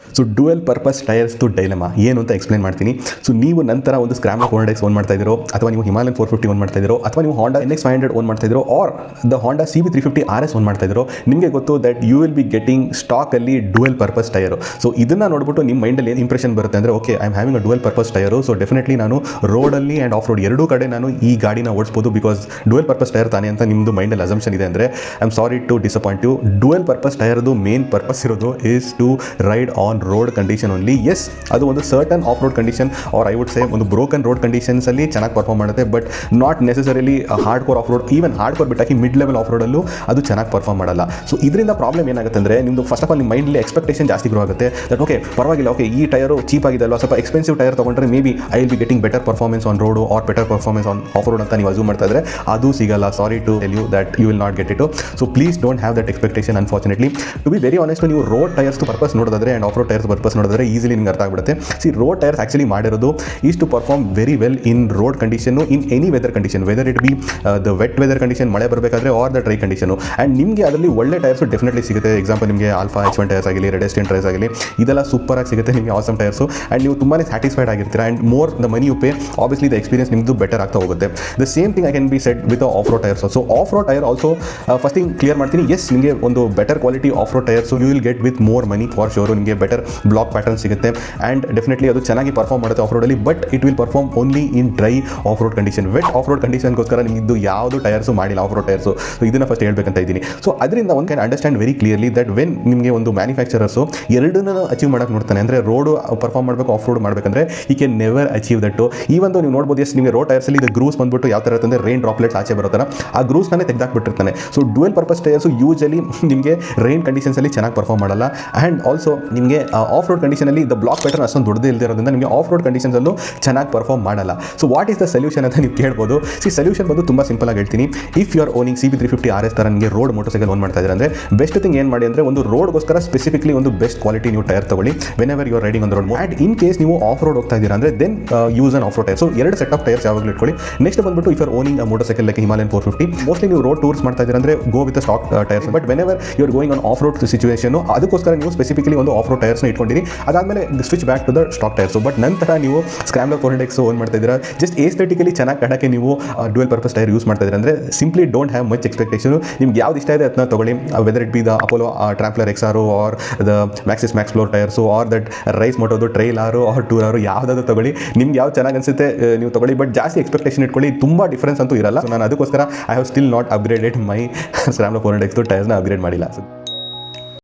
So dual purpose ಟೈರ್ಸ್ದು dilemma ಏನು ಅಂತ explain ಮಾಡ್ತೀನಿ. ಸೊ ನೀವು ನಂತರ ಒಂದು ಸ್ಕ್ರಾಮ್ಲರ್ 400X ಓನ್ ಮಾಡ್ತಾ ಇದ್ದೀರೋ, ಅಥವಾ ನೀವು ಹಿಮಾಲಯನ್ 450 ಓನ್ ಮಾಡ್ತಾ ಇದ್ದೀರೋ, ಅಥವಾ ನೀವು Honda NX500 ಓನ್ ಮಾಡ್ತಾ ಇದ್ದೀರೋ, or the Honda CB350 RS own ಮಾಡ್ತಾ ಇದ್ದೀರೋ, ನಿಮಗೆ ಗೊತ್ತು that you will be getting ಸ್ಟಾಕಲ್ಲಿ ಡ್ಯುಯಲ್ ಪರ್ಪಸ್ ಟೈರು. ಸೊ ಇದನ್ನು ನೋಡ್ಬಿಟ್ಟು ನಿಮ್ಮ ಮೈಂಡಲ್ಲಿ ಏನು ಇಂಪ್ರೆಷನ್ ಬರುತ್ತೆ ಅಂದರೆ, okay I am having a dual purpose tyre, so definitely ನಾನು ರೋಡಲ್ಲಿ ಆ್ಯಂಡ್ ಆಫ್ ರೋಡ್ ಎರಡೂ ಕಡೆ ನಾನು ಈ ಗಾಡಿನ ಓಡಿಸ್ಬೋದು ಬಿಕಾಸ್ ಡ್ಯುಯಲ್ ಪರ್ಪಸ್ ಟೈರ್ ತಾನೇ ಅಂತ ನಿಮ್ಮದು ಮೈಂಡಲ್ಲಿ ಅಸಂಪ್ಷನ್ ಇದೆ ಅಂದರೆ I am sorry to disappoint you. Dual purpose ಟೈರ್ದು ಮೇನ್ ಪರ್ಪಸ್ ಇರೋದು is to ride on road condition only. Yes, ಅದು ಒಂದು certain off road condition or I would say ಒಂದು ಬ್ರೋಕನ್ ರೋಡ್ ಕಂಡೀಷನ್ಸಲ್ಲಿ ಚೆನ್ನಾಗಿ ಪರ್ಫಾರ್ಮ್ ಮಾಡುತ್ತೆ, but not necessarily hard core off road, even hard core ಬಿಟ್ಟಾಕಿ mid level off ರೋಡಲ್ಲೂ ಅದು ಚೆನ್ನಾಗಿ ಪರ್ಫಾರ್ಮ್ ಮಾಡಲ್ಲ. ಸೊ ಇದರಿಂದ ಪ್ರಾಬ್ಲಮ್ ಏನಾಗುತ್ತೆ ಅಂದರೆ, ನಿಮ್ಮದು ಫಸ್ಟ್ ಆಫ್ ಆಲ್ ನಿಮ್ಮ ಮೈಂಡಲ್ಲಿ ಎಕ್ಸ್ಪೆಕ್ಟೇಷನ್ ಜಾಸ್ತಿ ಗ್ರೋ ಆಗುತ್ತೆ. ದಟ್ ಓಕೆ ಪರವಾಗಿಲ್ಲ, ಓಕೆ ಈ ಟೈರು ಚೀಪ್ ಆಗಿದೆ ಅಲ್ವಾ, ಸ್ವಲ್ಪ ಎಕ್ಸ್ಪೆನ್ಸಿವ್ ಟೈರ್ ತೊಗೊಂಡ್ರೆ maybe I will be getting better performance on road or better performance on off road ಅಂತ ನೀವು ಅಸ್ಯೂಮ್ ಮಾಡ್ತಾ ಇದ್ರೆ ಅದು ಸಿಗಲ್ಲ. Sorry to tell you that you will not get it. So please don't have that expectation unfortunately. To be very honest, ನೀವು road tyres purpose ನೋಡಿದ್ರೆ and off road tyres purpose ನೋಡಿದ್ರೆ easily ನಿಮ್ಗೆ ಅರ್ಥ ಆಗ್ಬಿಡುತ್ತೆ. ಸಿ ರೋಡ್ ಟೈರ್ಸ್ ಆ್ಯಕ್ಚುಲಿ ಮಾಡಿರೋದು is to perform very well in road condition, in any weather condition, weather it be the wet weather condition, ಮಳೆ ಬರಬೇಕಾದ್ರೆ or the dry condition. And ನಿಮಗೆ ಅದರಲ್ಲಿ ಒಳ್ಳೆ ಟೈರ್ಸು ಡೆಫಿನೆಟ್ಲಿ ಸಿಗುತ್ತೆ. ಎಕ್ಸಾಂಪಲ್ ನಿಮಗೆ alpha H1 tyres ಆಗಲಿ, red ಎಸ್ಟಿಯನ್ tyres ಆಗಲಿ, ಇದೆಲ್ಲ ಸೂಪರಾಗಿ ಸಿಗುತ್ತೆ ನಿಮಗೆ, ಆಸಮ್ ಟೈರ್ಸು. ಆ್ಯಂಡ್ ನೀವು ತುಂಬಾ ಸ್ಯಾಟಿಸ್ಫೈಡ್ ಆಗಿರ್ತೀರಾ. And more the money you pay, obviously the experience ನಿಮ್ಮದು ಬೆಟರ್ ಆಗ್ತಾ ಹೋಗುತ್ತೆ. The same thing I can be said with off road tyres. So off road tyre also first thing clear ಮಾಡ್ತೀನಿ, yes ನಿಮಗೆ ಒಂದು better quality off road tyres you will get with more money for sure. ನಿಮಗೆ better block pattern ಸಿಗುತ್ತೆ and definitely ಅದು ಚೆನ್ನಾಗಿ perform ಮಾಡುತ್ತೆ off ರೋಡಲ್ಲಿ, but it will perform only in dry off road condition. Wet off road ಕಂಡೀಷನ್ಗೋಸ್ಕರ ನಿಮ್ಮದು ಯಾವುದು tyres ಮಾಡಿಲ್ಲ ಆಫ್ ರೋಡ್ ಟೈರ್ಸು. ಸೊ ಇದನ್ನು ಫಸ್ಟ್ ಹೇಳ್ಬೇಕಂತ ಇದ್ದೀನಿ. ಸೊ ಅದರಿಂದ ಒಂದು can understand very clearly that when ನಿಮಗೆ ಒಂದು ಮ್ಯಾನುಫ್ಯಾಕ್ಚರರ್ಸು ಎರಡನ್ನೂ ಅಚೀವ್ ಮಾಡೋಕ್ಕೆ ನೋಡ್ತಾನೆ, ಅಂದರೆ ರೋಡು ಪರ್ಫಾರ್ಮ್ ಮಾಡಬೇಕು, ಆಫ್ ರೋಡ್ ಮಾಡಬೇಕಂದ್ರೆ ಈ ಕ್ಯಾನ್ ನೆವರ್ ಅಚೀವ್ ದಟ್ಟು. ಈ ಒಂದು ನೀವು ನೋಡ್ಬೋದು, ಎಸ್ ನಿಮಗೆ ರೋಡ್ ಟೈರ್ಸಲ್ಲಿ ಇದು ಗ್ರೂಸ್ ಬಂದ್ಬಿಟ್ಟು ಯಾವ ಥರ ಇರುತ್ತೆ, ರೈನ್ ಡ್ರಾಪ್ಲೆಟ್ಸ್ ಆಚೆ ಬರೋತರ ಆ ಗ್ರೂಸ್ನೇ ತೆಗೆದಾಕ್ಬಿಟ್ಟಿರ್ತಾನೆ. So dual purpose tyres usually ನಿಮಗೆ ರೈನ್ ಕಂಡೀಷನ್ಸಲ್ಲಿ ಚೆನ್ನಾಗಿ ಪರ್ಫಾರ್ಮ್ ಮಾಡಲ್ಲ. ಆ್ಯಂಡ್ ಆಲ್ಸೋ ನಿಮಗೆ ಆಫ್ ರೋಡ್ ಕಂಡೀಷನಲ್ಲಿ ದ ಬ್ಲಾಕ್ ಪ್ಯಾಟರ್ನ್ ಅಷ್ಟೊಂದು ದೊಡ್ಡದೇ ಇಲ್ದಿರೋದ್ರಿಂದ ನಿಮಗೆ ಆಫ್ ರೋಡ್ ಕಂಡೀಷನ್ಸಲ್ಲೂ ಚೆನ್ನಾಗಿ ಪರ್ಫಾರ್ಮ್ ಮಾಡಲ್ಲ. So what is the solution ಅಂತ ನೀವು ಕೇಳ್ಬೋದು. ಸೊಲ್ಯೂಷನ್ ಬಂದು ತುಂಬ ಸಿಂಪಲ್ ಆಗಿ ಹೇಳ್ತೀನಿ. If you are owning CB350 RS ಥರ ನಿಮಗೆ ರೋಡ್ ಮೋಟರ್ ಸೈಕಲ್ ಓನ್ ಮಾಡ್ತಾ ಇದ್ದಾರೆ ಅಂದರೆ ಬೆಸ್ಟ್ ಥಿಂಗ್ ಏನು ಮಾಡಿ ಅಂದರೆ, ಒಂದು ರೋಡ್ಗೋಸ್ಕರ ಸ್ಪೆಸಿಫಿಕಲಿ ಒಂದು ಬೆಸ್ಟ್ ಕ್ವಾಲಿಟಿ ನೀವು ಟೈರ್ ತಗೊಳ್ಳಿ whenever you are riding on road. And in case ನೀವು ಆಫ್ ರೋಡ್ ಹೋಗ್ತಾ ಇದ್ದೀರಾ ಅಂದರೆ then use an off road tyre. So ಎರಡು ಸೆಟ್ ಆಫ್ ಟೈರ್ಸ್ ಯಾವಾಗಲೂ ಇಟ್ಕೊಳ್ಳಿ. ನೆಕ್ಸ್ಟ್ ಬಂದ್ಬಿಟ್ಟು if you are owning motorcycle like Himalayan 450, mostly ನೀವು road tours ಮಾಡ್ತಾ ಇದ್ದೀರಾ ಅಂದರೆ go with stock tyres. But whenever you are going on off road situation, ಅದಕ್ಕೋಸ್ಕರ ನೀವು ಸ್ಪೆಸಿಫಿಕಲಿ ಒಂದು ಆಫ್ ರೋಡ್ ಟೈರ್ಸ್ನ ಇಟ್ಕೊಂಡಿರಿ. ಅದಾದಮೇಲೆ switch back to the stock tyres. But ನಂತರ ನೀವು ಸ್ಕ್ರಾಮ್ಲರ್ 400X ಓನ್ ಮಾಡ್ತಾ ಇದ್ದೀರಾ, ಜಸ್ಟ್ ಏಸ್ಥೆಟಿಕಲಿ ಚೆನ್ನಾಗಿ ಕಾಣಕ್ಕೆ ನೀವು ಡ್ಯುಯಲ್ ಪರ್ಪಸ್ ಟೈರ್ ಯೂಸ್ ಮಾಡ್ತಾ ಇದ್ದೀರಾ ಅಂದರೆ simply don't have much expectation. ನಿಮ್ಗೆ ಯಾವ್ದು ಇಷ್ಟ ಇದೆ ಅದನ್ನ ತಗೊಳ್ಳಿ. Whether it be the Apollo Tramplr XR or the Maxxis Maxx floor tyres or that rise ಮೋಟೋದು trail R or tour R, ಯಾವುದಾದ್ರು ತಗೊಳ್ಳಿ. ನಿಮ್ಗೆ ಯಾವ್ದು ಚೆನ್ನಾಗಿ ಅನಿಸುತ್ತೆ ನೀವು ತಗೊಳ್ಳಿ, ಬಟ್ ಜಾಸ್ತಿ ಎಕ್ಸ್ಪೆಕ್ಟೇಷನ್ ಇಟ್ಕೊಳ್ಳಿ, ತುಂಬ ಡಿಫ್ರೆನ್ಸ್ ಅಂತೂ ಇರಲ್ಲ. ಸೊ ನಾನು ಅದಕ್ಕೋಸ್ಕರ I have still not upgraded my Scrambler 400X ಟೈರ್ಸ್ನ ಅಪ್ಗ್ರೇಡ್ ಮಾಡಿಲ್ಲ.